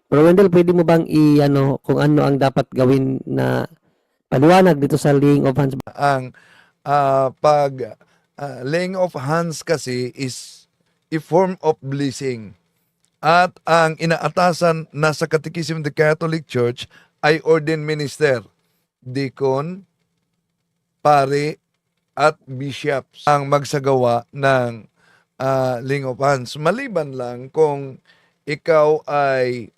Pero Wendell, pwede mo bang i-ano kung ano ang dapat gawin na paliwanag dito sa laying of hands? Ang pag laying of hands kasi is a form of blessing. At ang inaatasan na sa Catechism of the Catholic Church ay ordained minister, deacon, pare, at bishops ang magsagawa ng laying of hands. Maliban lang kung ikaw ay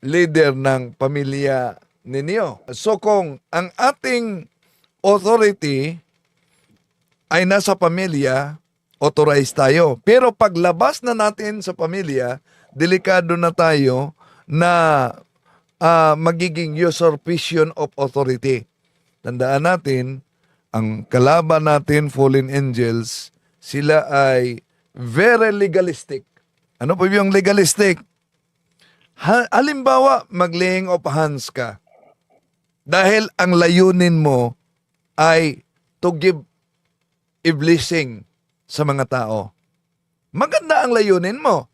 leader ng pamilya ninyo. So kung ang ating authority ay nasa pamilya, authorized tayo. Pero paglabas na natin sa pamilya, delikado na tayo na magiging usurpation of authority. Tandaan natin, ang kalaban natin, fallen angels, sila ay very legalistic. Ano po yung legalistic? Halimbawa, mag-laying of hands ka. Dahil ang layunin mo ay to give a blessing sa mga tao. Maganda ang layunin mo.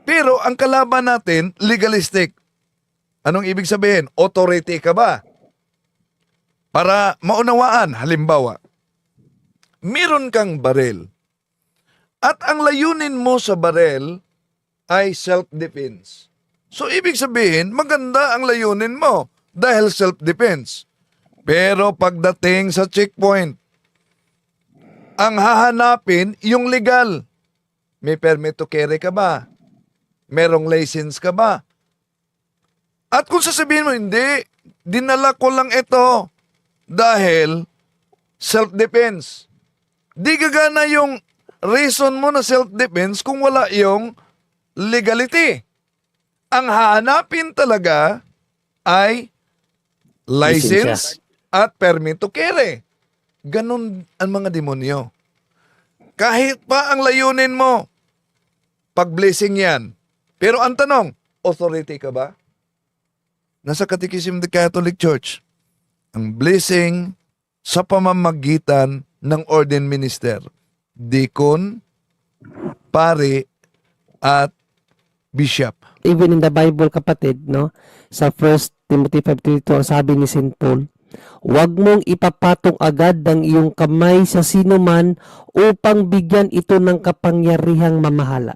Pero ang kalaban natin, legalistic. Anong ibig sabihin? Authority ka ba? Para maunawaan, halimbawa, meron kang barel. At ang layunin mo sa barel ay self-defense. So, ibig sabihin, maganda ang layunin mo dahil self-defense. Pero pagdating sa checkpoint, ang hahanapin yung legal. May permit to carry ka ba? Merong license ka ba? At kung sasabihin mo, hindi, dinala ko lang ito dahil self-defense. Di gagana yung reason mo na self-defense kung wala yung legality. Ang hahanapin talaga ay license at permit to carry. Ganun ang mga demonyo. Kahit pa ang layunin mo, pag-blessing yan. Pero ang tanong, authority ka ba? Nasa Catechism of the Catholic Church, ang blessing sa pamamagitan ng ordained minister, deacon, pare, at bishop. Even in the Bible, kapatid, no, sa 1 Timothy 5:22, ang sabi ni St. Paul, huwag mong ipapatong agad ang iyong kamay sa sinuman upang bigyan ito ng kapangyarihang mamahala.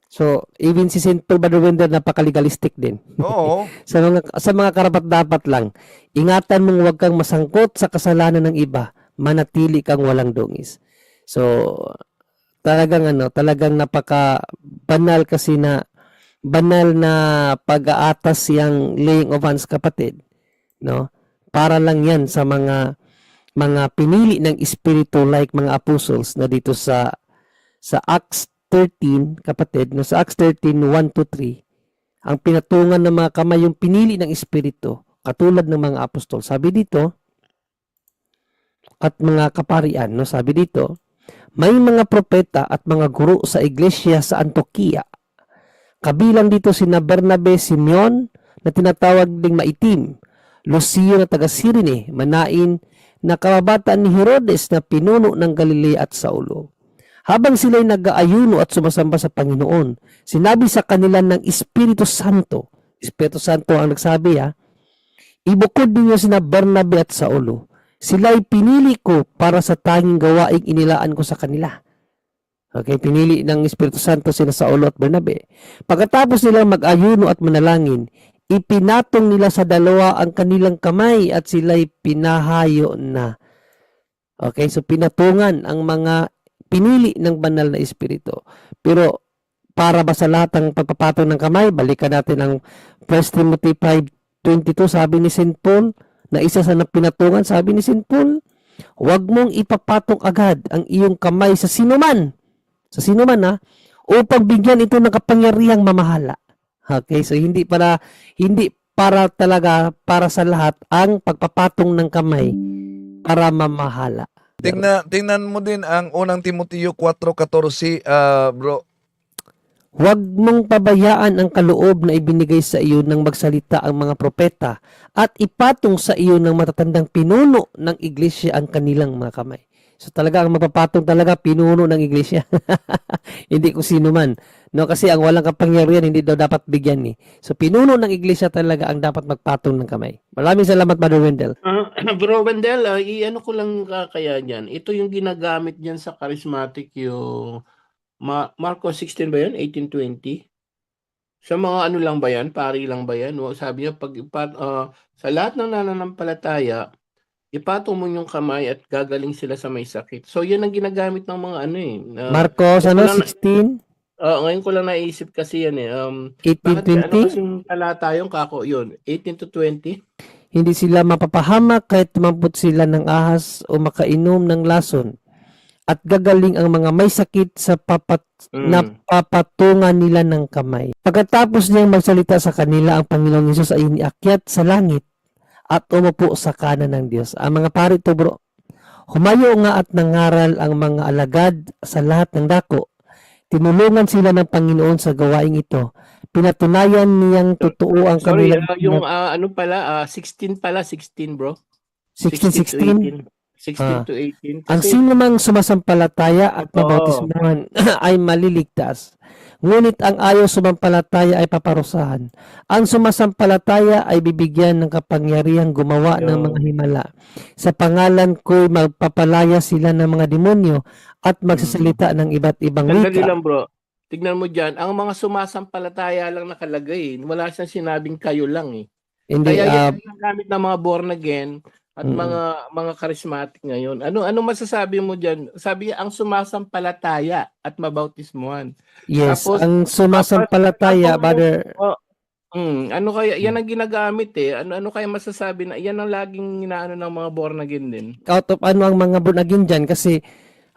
So, even si St. Paul Badawender, napakalegalistic din. Oo. sa mga karapat-dapat lang, ingatan mong huwag kang masangkot sa kasalanan ng iba, manatili kang walang dungis. So, talagang napaka-banal kasi na banal na pag-aatas yang laying of hands, kapatid, no? Para lang yan sa mga pinili ng Espiritu like mga apostles na dito sa Acts 13, kapatid, no, sa Acts 13, 1-3, ang pinatungan ng mga kamay yung pinili ng Espiritu, katulad ng mga apostol. Sabi dito, at mga kaparian, no, sabi dito, may mga propeta at mga guro sa iglesia sa Antioquia. Kabilang dito sina Bernabe, Simeon, na tinatawag ding Maitim, Lucio na taga Cyrene, Manain, na kababataan ni Herodes na pinuno ng Galilea at Saulo. Habang sila'y nag-aayuno at sumasamba sa Panginoon, sinabi sa kanila ng Espiritu Santo ang nagsabi, ibukod ninyo sina Bernabe at Saulo. Sila'y pinili ko para sa tanging gawaing inilaan ko sa kanila. Okay, pinili ng Espiritu Santo sina Saulo at Bernabe. Pagkatapos nilang mag-ayuno at manalangin, ipinatong nila sa dalawa ang kanilang kamay at sila'y pinahayo na. Okay, so pinatungan ang mga pinili ng banal na Espiritu. Pero para ba sa lahat ng pagpapatong ng kamay, balikan natin ang 1 Timothy 5:22, sabi ni St. Paul, na isa sa napinatungan, sabi ni St. Paul, huwag mong ipapatong agad ang iyong kamay sa sinuman, upang bigyan ito ng kapangyarihang mamahala. Okay, so hindi para talaga para sa lahat ang pagpapatong ng kamay para mamahala. Tingnan mo din ang unang Timoteo 4:14, bro. Huwag mong pabayaan ang kaloob na ibinigay sa iyo ng magsalita ang mga propeta at ipatong sa iyo ng matatandang pinuno ng iglesia ang kanilang mga kamay. So talaga ang magpapatong talaga pinuno ng iglesia. Hindi kung sino man. No, kasi ang walang kapangyarihan hindi daw dapat bigyan eh. So pinuno ng iglesia talaga ang dapat magpatong ng kamay. Maraming salamat, Brother Wendell. Bro Wendell, i-ano ko lang kaya dyan. Ito yung ginagamit dyan sa charismatic yung Marcos 16 ba yan? 18:20? Sa mga ano lang ba yan? Pari lang ba yan? Sabi niya, sa lahat ng nananampalataya, ipatong mo yung kamay at gagaling sila sa may sakit. So, yan ang ginagamit ng mga ano eh. Marcos ngayon ko lang 16, ngayon ko lang naisip kasi yan eh. Bakit ano 18:20. kasing talata yung kako yun? 18-20? Hindi sila mapapahamak kahit tumampot sila ng ahas o makainom ng lason. At gagaling ang mga may sakit sa napapatungan nila ng kamay. Pagkatapos niyang magsalita sa kanila, ang Panginoong Hesus ay iniakyat sa langit at umupo sa kanan ng Diyos. Ang mga pari to bro, humayo nga at nangaral ang mga alagad sa lahat ng dako. Tinulungan sila ng Panginoon sa gawaing ito. Pinatunayan niyang totoo ang Sorry, kanilang yung ano pala, 16 pala, 16 bro. 16:16. 16 to 18. Ang Kasi, sino mang sumasampalataya at mabautismuhan ay maliligtas. Ngunit ang ayaw sumampalataya ay paparusahan. Ang sumasampalataya ay bibigyan ng kapangyarihang gumawa ng mga himala. Sa pangalan ko'y magpapalaya sila ng mga demonyo at magsasalita ng iba't ibang sandali wika. lang bro. Tignan mo dyan, ang mga sumasampalataya lang nakalagay. Wala siyang sinabing kayo lang eh. Hindi, Kaya yan ang gamit ng mga born again at mga charismatic ngayon. Ano masasabi mo diyan? Sabi niya ang sumasampalataya at mabautismuhan. yes, Tapos, ang sumasampalataya, brother, ano kaya yan ang ginagamit eh. Ano kaya masasabi na yan ang laging inaano ng mga born again din. out of ano ang mga bunagin dyan kasi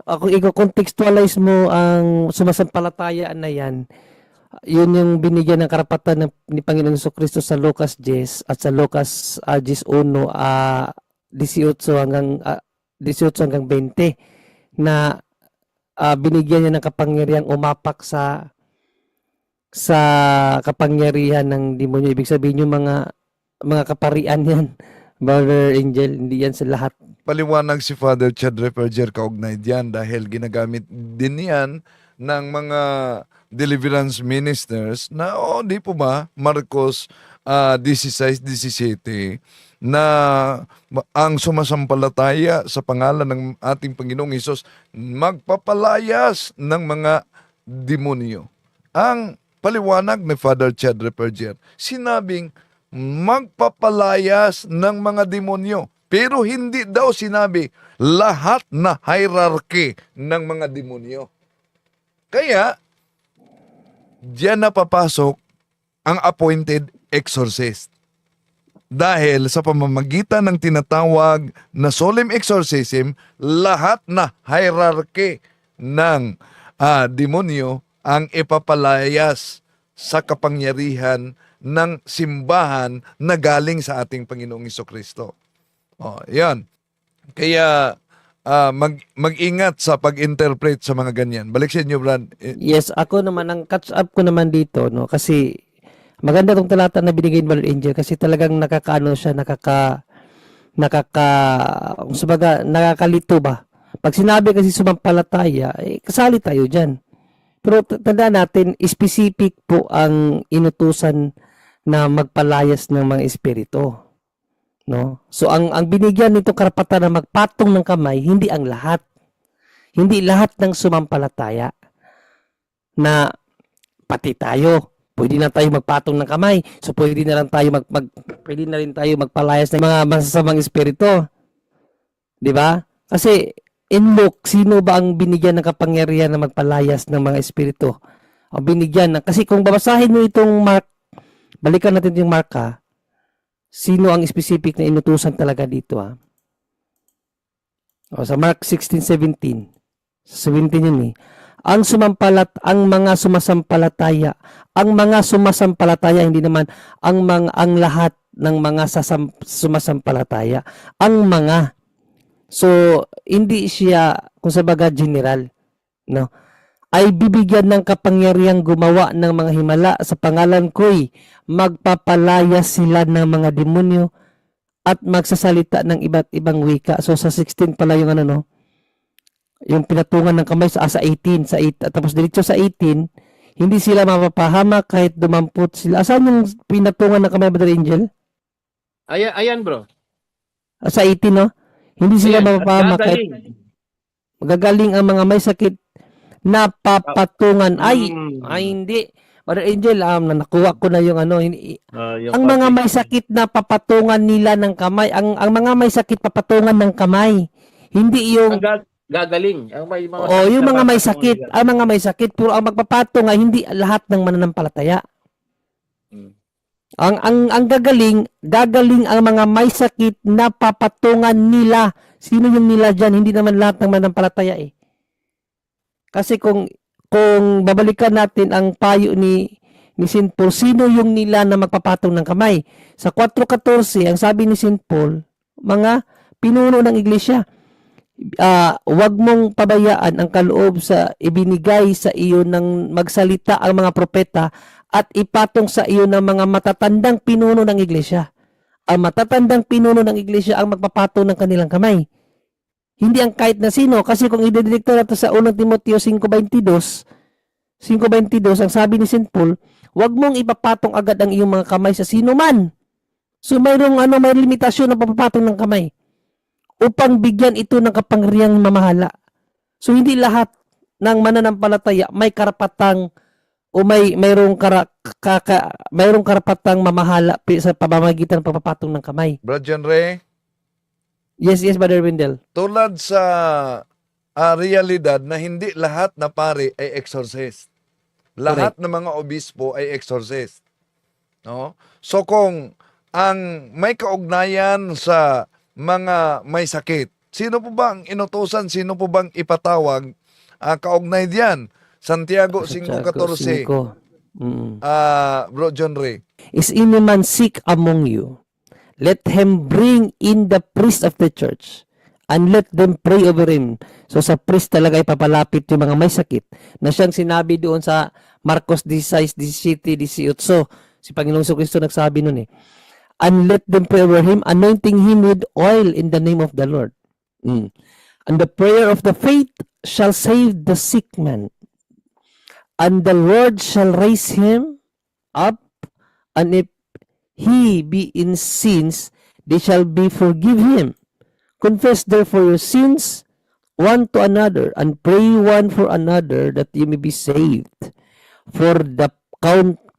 kung i-contextualize mo ang sumasampalataya na yan, yun yung binigyan ng karapatan ni Panginoong Jesucristo sa Lucas 10 at sa Lucas 10:1 18 hanggang 20 na binigyan niya ng kapangyarihang umapak sa kapangyarihan ng demonyo. Ibig sabihin yung mga kaparian yan, Brother Angel, hindi yan sa lahat. Paliwanag si Father Chad Reperger kaugnay diyan dahil ginagamit din yan ng mga deliverance ministers na di po ba Marcos 16:17 na ang sumasampalataya sa pangalan ng ating Panginoong Hesus magpapalayas ng mga demonyo. Ang paliwanag ni Father Chad Reperger, sinabing magpapalayas ng mga demonyo. Pero hindi daw sinabi lahat na hierarchy ng mga demonyo. Kaya, diyan na papasok ang appointed exorcist. Dahil sa pamamagitan ng tinatawag na solemn exorcism, lahat na hierarchy ng demonyo ang ipapalayas sa kapangyarihan ng simbahan na galing sa ating Panginoong Jesucristo. Yan. Kaya mag-ingat sa pag-interpret sa mga ganyan. Balik sa inyo, Brad. Yes, ako naman, ang catch up ko naman dito, no, kasi maganda tong talata na binigay ni Brother Angel kasi talagang nakakaano siya, nakakalito ba? Pag sinabi kasi sumampalataya, kasali tayo dyan. Pero tandaan natin, specific po ang inutusan na magpalayas ng mga espiritu. No? So ang binigyan nito karapatan na magpatong ng kamay, hindi ang lahat. Hindi lahat ng sumampalataya na pati tayo. Pwede na tayo magpatong ng kamay. So pwede na rin tayo magpalayas ng mga masasamang espiritu. 'Di ba? Kasi in Luke, sino ba ang binigyan ng kapangyarihan na magpalayas ng mga espiritu? Ang binigyan kasi kung babasahin mo itong Mark, balikan natin yung Mark sino ang specific na inutusan talaga dito sa Mark 16:17. 17 yun eh. Ang mga sumasampalataya, hindi naman ang lahat ng mga sumasampalataya. Ang mga. So, hindi siya, kung sabaga general, no? Ay bibigyan ng kapangyarihang gumawa ng mga himala sa pangalan ko'y magpapalaya sila ng mga demonyo at magsasalita ng iba't ibang wika. So, sa 16 pala yung yung pinatungan ng kamay sa 18, tapos diretso sa 18, hindi sila mapapahamak kahit dumampot sila. Asan yung pinatungan ng kamay, Brother Angel? Ayan bro. Sa 18, no? Hindi sila Ayan, at mapapahamak kahit gagaling. magagaling ang mga may sakit na papatungan. Ay, Mm. hindi. Brother Angel, nakuha ko na yung ano. Yung Ang mga may context. sakit na papatungan nila ng kamay, ang mga may sakit papatungan ng kamay. Hindi yung, Gagaling. Ang may mga o sakit yung na mga may papatungan sakit, nila. ang mga may sakit, puro ang magpapatong ay hindi lahat ng mananampalataya. Mm. Ang gagaling ang mga may sakit na papatungan nila. Sino yung nila dyan? Hindi naman lahat ng mananampalataya eh. Kasi kung babalikan natin ang payo ni St. Paul, sino yung nila na magpapatong ng kamay? Sa 4:14, ang sabi ni St. Paul, mga pinuno ng iglesia, wag mong pabayaan ang kaloob sa ibinigay sa iyo ng magsalita ang mga propeta at ipatong sa iyo ng mga matatandang pinuno ng iglesia. Ang matatandang pinuno ng iglesia ang magpapatong ng kanilang kamay. Hindi ang kahit na sino, kasi kung idedirekta natin sa 1 Timoteo 5:22, ang sabi ni St. Paul, wag mong ipapatong agad ang iyong mga kamay sa sino man. So may limitasyon na papapatong ng kamay upang bigyan ito ng kapangyarihang mamahala. So hindi lahat ng mananampalataya may karapatang o mayroong karapatang mamahala sa pamamagitan ng pagpapatong ng kamay. Brad John Ray, Yes, Brother Wendell. tulad sa realidad na hindi lahat na pari ay exorcist. Lahat ng mga obispo ay exorcist. No? So kung ang may kaugnayan sa mga may sakit, sino po ba ang inutusan? Sino po bang ipatawag? Kaugnay diyan. Santiago 5:14. 5. Bro John Ray. Is any man sick among you? Let him bring in the priest of the church and let them pray over him. So sa priest talaga ipapalapit yung mga may sakit na siyang sinabi doon sa Marcos 16:17-18. Si Panginoong Kristo nagsabi noon eh. And let them pray over him, anointing him with oil in the name of the Lord. And the prayer of the faith shall save the sick man. And the Lord shall raise him up, and if he be in sins, they shall be forgive him. Confess therefore your sins one to another, and pray one for another that you may be saved. For the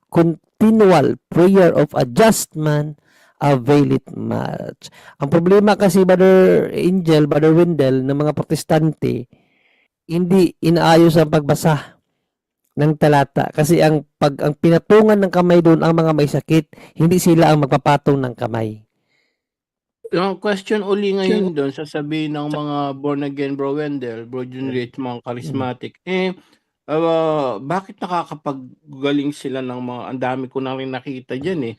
continual prayer of a just man availeth much. Ang problema kasi, Brother Angel, Brother Wendell, ng mga protestante, hindi inaayos ang pagbasa ng talata. Kasi ang pinatungan ng kamay doon ang mga may sakit, hindi sila ang magpapatong ng kamay. Yung question uli ngayon doon, sasabihin ng mga born again, Bro Wendell, Bro Junrich, mga charismatic, bakit nakakapaggaling sila ng mga, ang dami ko na rin nakita dyan eh.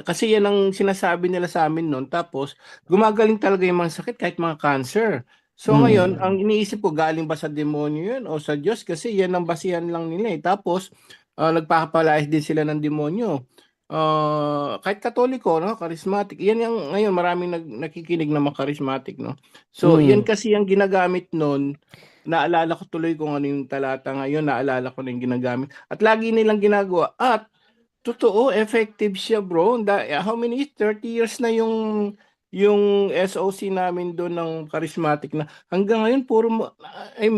Kasi yan ang sinasabi nila sa amin noon. Tapos, gumagaling talaga yung mga sakit, kahit mga cancer. So ngayon, ang iniisip ko, galing ba sa demonyo yun o sa Diyos? Kasi yan ang basihan lang nila eh. Tapos, nagpapalais din sila ng demonyo. Kahit Katoliko, no, charismatic. Yan yung ngayon maraming nakikinig na mga charismatic, no. So, yan kasi yung ginagamit noon. Naalala ko tuloy kung ano yung talata ngayon, naalala ko na yung ginagamit. At lagi nilang ginagawa. At totoo, effective siya, bro. How many years? 30 years na yung SOC namin doon ng charismatic na hanggang ngayon puro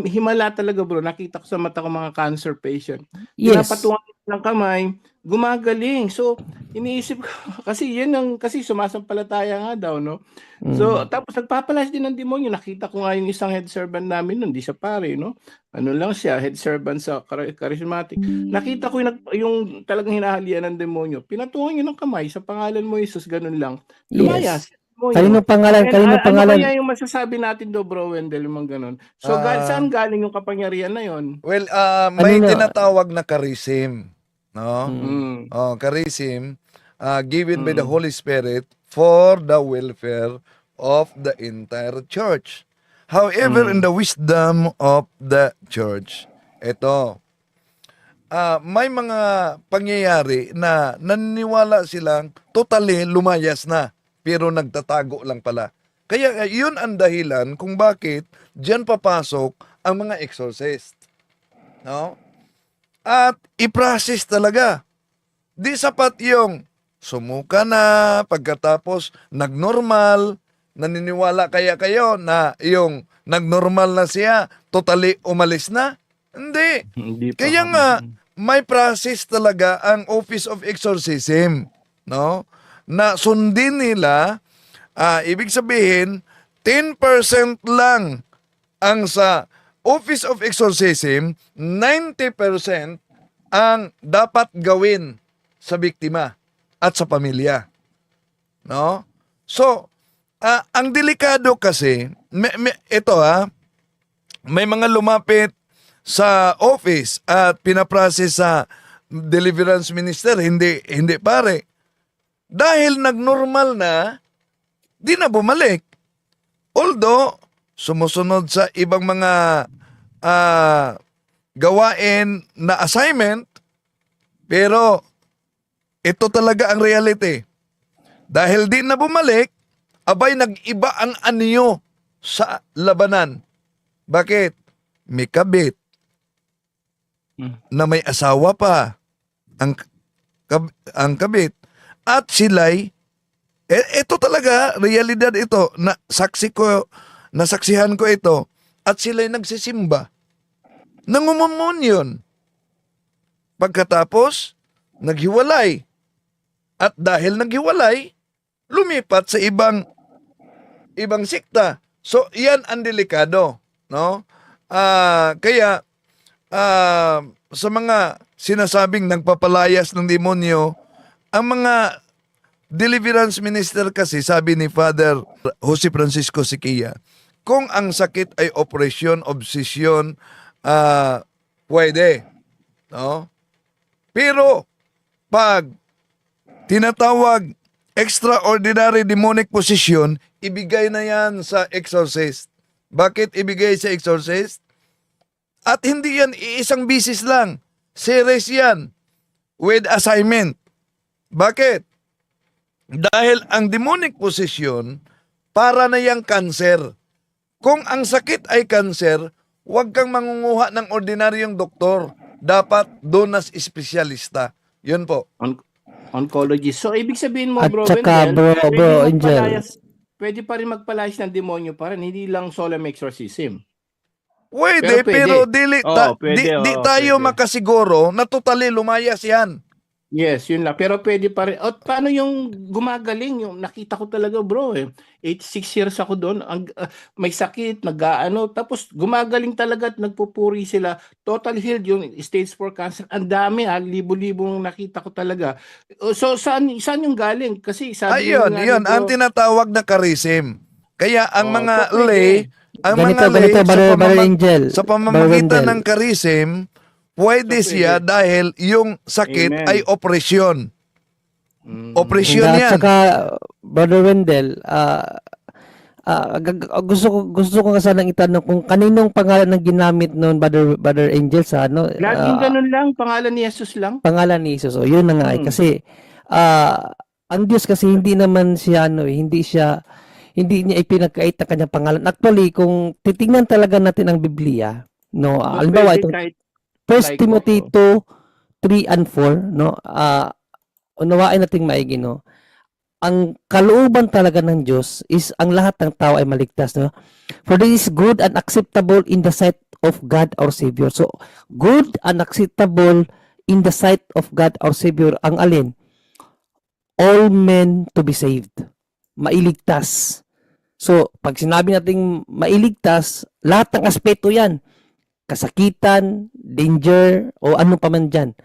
himala talaga, bro. Nakita ko sa mata ko mga cancer patient. Yes. Pinapatungan ng kamay, gumagaling. So, iniisip ko, kasi sumasampalataya nga daw, no? So, tapos nagpapalas din ng demonyo. Nakita ko nga yung isang head servant namin nun, di siya pare, no? Ano lang siya, head servant sa charismatic. Nakita ko yung talagang hinahalian ng demonyo. Pinatungan niya ng kamay sa pangalan mo, Jesus, ganun lang. Lumayas. Yes. Kanino pangalan? Ano kaya yung masasabi natin do, Bro Wendell, yung mga ganun? So, saan galing yung kapangyarihan na yon? Well, may tinatawag na charism. No? Charism given by the Holy Spirit for the welfare of the entire church. However, in the wisdom of the church, may mga pangyayari na naniniwala silang totally lumayas na, pero nagtatago lang pala. Kaya yun ang dahilan kung bakit diyan papasok ang mga exorcist. No? At i-process talaga. Di sapat yung sumuka na, pagkatapos nagnormal, naniniwala kaya kayo na yung nagnormal na siya, totally umalis na? Hindi. Hindi pa. Kaya nga, may process talaga ang Office of Exorcism, no? Na sundin nila, ibig sabihin, 10% lang ang sa Office of Exorcism, 90% ang dapat gawin sa biktima at sa pamilya. No? So, ang delikado kasi, ito may mga lumapit sa office at pinaprocess sa deliverance minister, hindi pare. Dahil nagnormal na, di na bumalik. Although, sumusunod sa ibang mga gawain na assignment, pero ito talaga ang reality. Dahil di na bumalik, abay nag-iba ang anyo sa labanan. Bakit? May kabit na may asawa pa ang kabit at sila'y ito talaga realidad ito na nasaksihan ko ito at sila'y nagsisimba nangumunyon pagkatapos naghiwalay at dahil naghiwalay lumipat sa ibang sikta. So yan ang delikado, no? Kaya sa mga sinasabing nagpapalayas ng demonyo, ang mga deliverance minister kasi, sabi ni Father Jose Francisco Siquia, kung ang sakit ay operasyon, obsesyon, pwede. No? Pero, pag tinatawag extraordinary demonic possession, ibigay na yan sa exorcist. Bakit ibigay sa exorcist? At hindi yan iisang bisis lang. Series yan with assignment. Bakit? Dahil ang demonic possession, para na yang cancer. Kung ang sakit ay cancer, huwag kang mangunguha ng ordinaryong doktor. Dapat doon as espesyalista. Yun po. Oncologist. So, ibig sabihin mo, At bro, saka, Wendell, bro, Angel. pwede pa rin magpalayas ng demonyo pa rin, hindi lang solemn exorcism. Pwede, pero pwede. Pwede, di tayo pwede. makasiguro na totally lumayas yan. Yes, yun lang. Pero pwede pa rin. At paano yung gumagaling? Yung nakita ko talaga, bro. 86 years ako doon. May sakit, tapos gumagaling talaga at nagpupuri sila. Total healed yung stage 4 cancer. Ang dami, libo-libong nakita ko talaga. So, saan yung galing? Kasi sabi Ayun, nga ni yun, ang bro, tinatawag na charism. Kaya ang mga so pwede. lay, ang Ganito, mga lay Brother Angel. sa Brother pamamagitan Wendell. ng charism, pwede So, siya pwede. dahil yung sakit Amen. ay operasyon. Mm. Operasyon At yan. saka, Brother Wendell, gusto ko sanang itanong kung kaninong pangalan ng ginamit noon, Brother Angel, sa Laging ganun lang, pangalan ni Jesus lang. pangalan ni Jesus. O, yun na nga. Kasi, ang Diyos kasi hindi naman siya, hindi niya ipinagkait ang kanyang pangalan. Actually, kung titingnan talaga natin ang Biblia, no, halimbawa, Pwede itong kahit 1 Timothy like 2, 3 and 4, no, unawain nating maigi, no, ang kalooban talaga ng Diyos is ang lahat ng tao ay maligtas, no? For this is good and acceptable in the sight of God our Savior. So, good and acceptable in the sight of God our Savior, ang alin? All men to be saved. Mailigtas. So, pag sinabi nating mailigtas, lahat ng aspeto yan. Kasakitan, danger, o ano pa man dyan.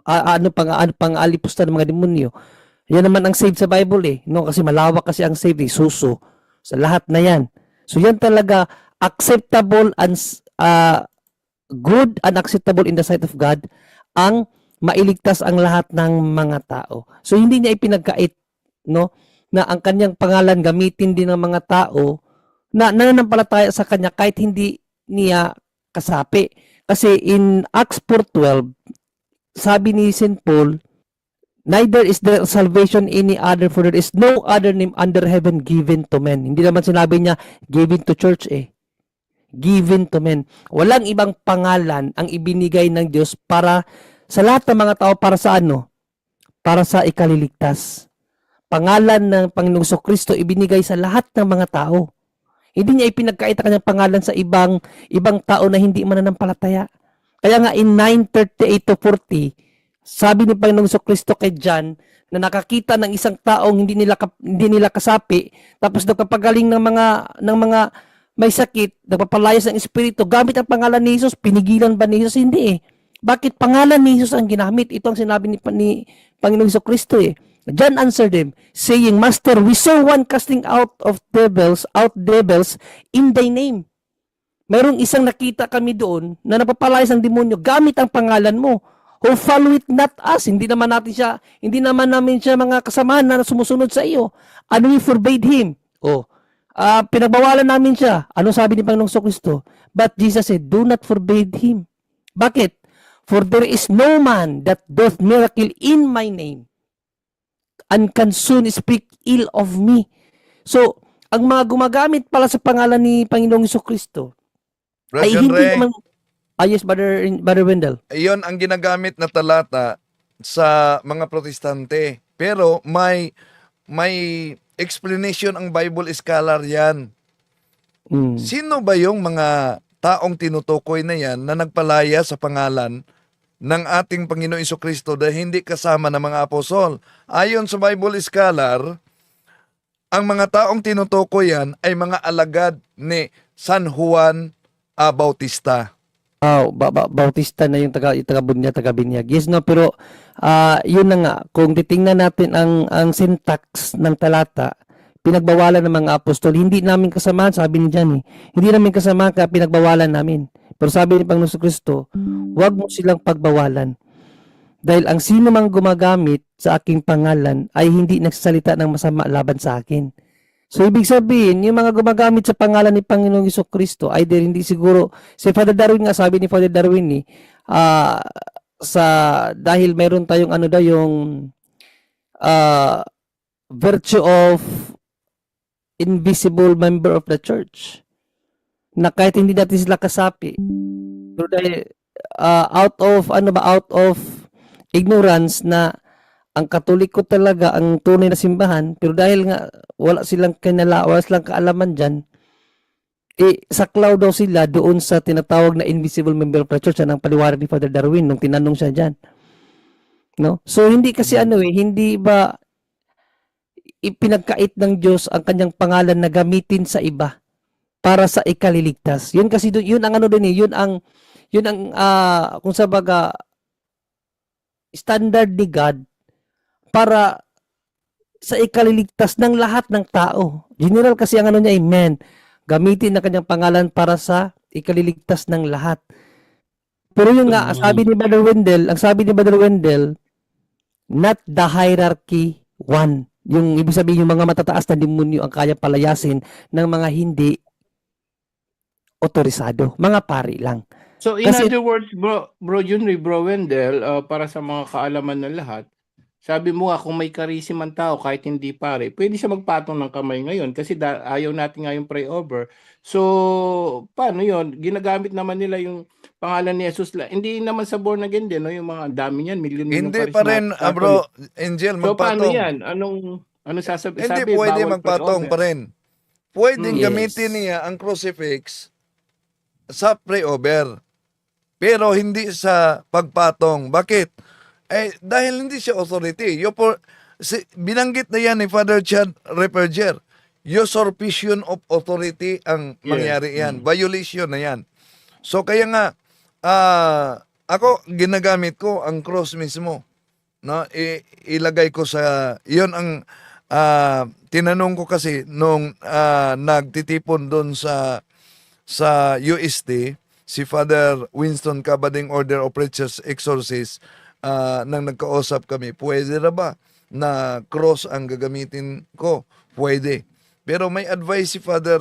Ano pang alipusta ng mga demonyo. Yan naman ang saved sa Bible no? Kasi malawak kasi ang saved suso. Sa lahat na yan. So yan talaga acceptable and good and acceptable in the sight of God ang mailigtas ang lahat ng mga tao. So hindi niya ipinagkait, no, na ang kanyang pangalan gamitin din ng mga tao na nananampalataya sa kanya kahit hindi niya kasapi. Kasi in Acts 4:12, sabi ni St. Paul Neither is there salvation any other, for there is no other name under heaven given to men. Hindi naman sinabi niya given to church eh. Given to men. Walang ibang pangalan ang ibinigay ng Diyos para sa lahat ng mga tao, para sa ano? Para sa ikaliligtas. Pangalan ng Panginoong Kristo ibinigay sa lahat ng mga tao. Hindi niya ipinagkait ang kanyang pangalan sa ibang tao na hindi mananampalataya. Kaya nga in 9:38 to 40, sabi ni Panginoong Kristo kay John na nakakita ng isang taong hindi nila kasapi, tapos nagpapagaling ng mga may sakit, nagpapalayas ng espiritu gamit ang pangalan ni Jesus. Pinigilan ba ni Jesus? Hindi eh. Bakit pangalan ni Jesus ang ginamit? Ito ang sinabi ni Panginoong Kristo eh. John answered him, saying, Master, we saw one casting out devils in thy name. Mayroong isang nakita kami doon na napapalayas ng demonyo gamit ang pangalan mo. Who follow it not us? Hindi naman namin siya mga kasamahan na sumusunod sa iyo. And we forbade him. Pinagbawalan namin siya. Ano sabi ni Panginoong Kristo? But Jesus said, do not forbade him. Bakit? For there is no man that doth miracle in my name and can soon speak ill of me. So, ang mga gumagamit pala sa pangalan ni Panginoong Kristo ay Brother hindi Ray, naman... yes, Brother Wendell. iyon ang ginagamit na talata sa mga protestante. Pero may explanation ang Bible scholar yan. Sino ba yung mga taong tinutukoy na yan na nagpalaya sa pangalan ng ating Panginoong Kristo dahil hindi kasama ng mga apostol? Ayon sa Bible scholar, ang mga taong tinutukoy yan ay mga alagad ni San Juan Bautista. Bautista na yung taga-Binyag. Yes, no, pero yun na nga, kung titingnan natin ang syntax ng talata, pinagbawalan ng mga apostol, hindi namin kasamahan, sabi ni Jan, hindi namin kasamahan kaya pinagbawalan namin. Pero sabi ni Panginoon Kristo, huwag mo silang pagbawalan. Dahil ang sino mang gumagamit sa aking pangalan ay hindi nagsasalita ng masama laban sa akin. So, ibig sabihin, yung mga gumagamit sa pangalan ni Panginoong Kristo, either hindi siguro, si Father Darwin nga, sabi ni Father Darwin, dahil mayroon tayong yung virtue of invisible member of the church, na kahit hindi natin sila kasapi, pero dahil out of ignorance na ang Katoliko talaga ang tunay na simbahan, pero dahil nga wala silang kaalaman dyan, saklaw daw sila doon sa tinatawag na invisible member of the church. Ang paliwanag ni Father Darwin nung tinanong siya dyan. No? So hindi kasi hindi ba ipinagkait ng Diyos ang kanyang pangalan na gamitin sa iba para sa ikaliligtas. Yun kasi yun ang yun ang kung sa baga standard ni God para sa ikaliligtas ng lahat ng tao. General kasi ang niya, amen. Gamitin na kanyang pangalan para sa ikaliligtas ng lahat. Pero yun nga, ang sabi ni Brother Wendell, not the hierarchy one. Yung ibig sabihin, yung mga matataas na demonyo ang kaya palayasin ng mga hindi otorisado. Mga pari lang. So in Kasi- other words, bro Junry, bro Wendell, para sa mga kaalaman ng lahat, sabi mo nga kung may charisma ang tao kahit hindi pare, pwede siya magpatong ng kamay ngayon kasi ayaw natin nga yung pray over. So paano yun? Ginagamit naman nila yung pangalan ni Jesus. Hindi naman sa born again din, no? Yung mga dami niyan, milyon-milyon Hindi pa rin, bro, Angel, So paano magpatong. yan? Anong sasabi? Hindi Sabi, pwede bawal magpatong pray pa over. rin. Pwedeng Yes. gamitin niya ang crucifix sa pray-over. Pero hindi sa pagpatong. Bakit? Dahil hindi siya authority. Binanggit na yan ni Father Chad Reperger. Usurpation of authority ang mangyari yan. Violation na yan. So kaya nga, ako ginagamit ko ang cross mismo. No? Ilagay ko sa, yun ang tinanong ko kasi nung nagtitipon doon sa UST, si Father Winston Cabading Order of Preachers Exorcist, nang nagkausap kami, pwede na ba na cross ang gagamitin ko? Pwede. Pero may advice si Father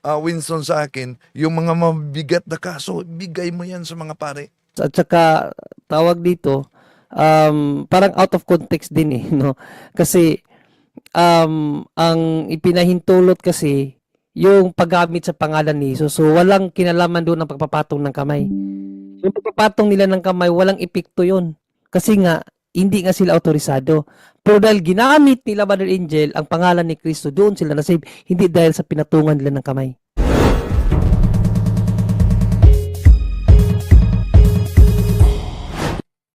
Winston sa akin, yung mga mabigat na kaso, bigay mo yan sa mga pare. At saka, tawag dito, parang out of context din eh, no? Kasi ang ipinahintulot kasi yung paggamit sa pangalan ni Jesus. So walang kinalaman doon ang pagpapatong ng kamay. Yung pagpapatong nila ng kamay, walang epekto yun. Kasi nga, hindi nga sila autorisado. Pero dahil ginamit nila, Brother Angel, ang pangalan ni Kristo, doon sila nasave, hindi dahil sa pinatungan nila ng kamay.